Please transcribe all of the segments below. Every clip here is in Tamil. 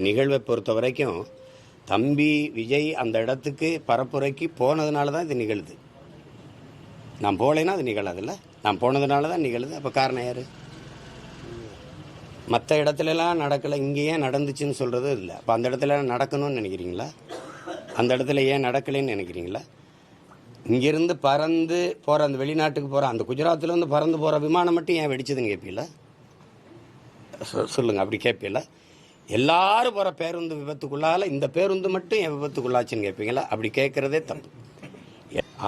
நிகழ்வை பொறுத்த வரைக்கும் தம்பி விஜய் அந்த இடத்துக்கு பரப்புரைக்கு போனதுனால தான் இது நிகழுது. நான் போகலைன்னா அது நிகழாதுல்ல. நான் போனதுனால தான் நிகழுது. அப்போ காரணம் யார்? மற்ற இடத்துலலாம் நடக்கலை, இங்கே ஏன் நடந்துச்சுன்னு சொல்கிறது இல்லை. அப்போ அந்த இடத்துல நடக்கணும்னு நினைக்கிறீங்களா? அந்த இடத்துல ஏன் நடக்கலைன்னு நினைக்கிறீங்களா? இங்கேருந்து பறந்து போகிற அந்த வெளிநாட்டுக்கு போகிற அந்த குஜராத்திலேருந்து பறந்து போகிற விமானம் மட்டும் ஏன் வெடிச்சதுன்னு கேட்பீங்களா? சொல்லுங்கள், அப்படி கேட்பீங்களா? எல்லாரும் போகிற பேருந்து விபத்துக்குள்ளால் இந்த பேருந்து மட்டும் என் விபத்துக்குள்ளாச்சுன்னு கேட்பீங்களா? அப்படி கேட்குறதே தப்பு.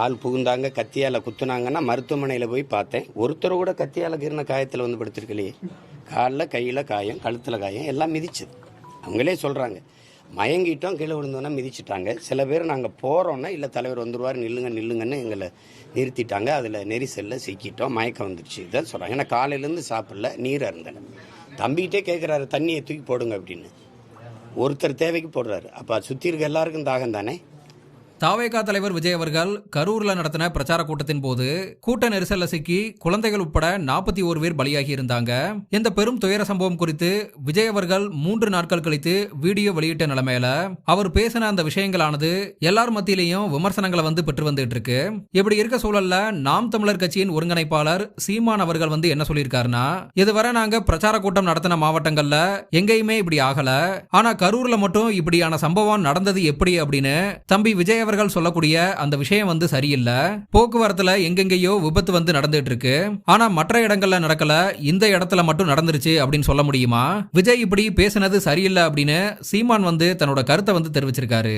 ஆள் புகுந்தாங்க, கத்தியால் குத்துனாங்கன்னா மருத்துவமனையில் போய் பார்த்தேன். ஒருத்தர் கூட கத்தியால் கீறின காயத்தில் வந்து படுத்திருக்கலையே. காலில் கையில் காயம், கழுத்தில் காயம், எல்லாம் மிதிச்சுது. அவங்களே சொல்கிறாங்க, மயங்கிட்டோம், கீழே விழுந்தோன்னா மிதிச்சிட்டாங்க. சில பேர் நாங்கள் போகிறோன்னா இல்லை தலைவர் வந்துடுவார், நில்லுங்கன்னு எங்களை நிறுத்திட்டாங்க. அதில் நெரிசலில் சிக்கிட்டோம், மயக்கம் வந்துடுச்சு, இதான் சொல்கிறாங்க. ஏன்னா காலையிலேருந்து சாப்பிடல, நீர் அருந்தேன். தம்பிகிட்டே கேட்குறாரு, தண்ணியை தூக்கி போடுங்க அப்படின்னு. ஒருத்தர் தேவைக்கு போடுறாரு. அப்போ சுற்றி இருக்க எல்லாருக்கும் தாகம் தானே. தாவேகா தலைவர் விஜய் அவர்கள் கரூர்ல நடத்தின பிரச்சார கூட்டத்தின் போது கூட்ட நெரிசல்ல சிக்கி குழந்தைகள் உட்பட 41 பேர் பலியாகி இருந்தாங்க. இந்த பெரும் துயர சம்பவம் குறித்து விஜய் அவர்கள் 3 நாட்கள் கழித்து வீடியோ வெளியிட்ட நிலைமையில அவர் பேசின அந்த விஷயங்களானது எல்லார் மத்தியிலையும் விமர்சனங்களை பெற்று வந்துட்டு இருக்கு. இப்படி இருக்க சூழல்ல நாம் தமிழர் கட்சியின் ஒருங்கிணைப்பாளர் சீமான் அவர்கள் என்ன சொல்லியிருக்காருன்னா, இதுவரை நாங்க பிரச்சார கூட்டம் நடத்தின மாவட்டங்கள்ல எங்கேயுமே இப்படி ஆகல, ஆனா கரூர்ல மட்டும் இப்படியான சம்பவம் நடந்தது எப்படி அப்படின்னு தம்பி விஜய் அவர்கள் சொல்லக்கூடிய அந்த விஷயம் சரியில்லை. போக்குவரத்துல எங்கெங்கயோ விபத்து நடந்துட்டு இருக்கு, ஆனா மற்ற இடங்கள்ல நடக்கல, இந்த இடத்துல மட்டும் நடந்துருச்சு அப்படின்னு சொல்ல முடியுமா? விஜய் இப்படி பேசினது சரியில்லை அப்படின்னு சீமான் தன்னோட கருத்தை தெரிவிச்சிருக்காரு.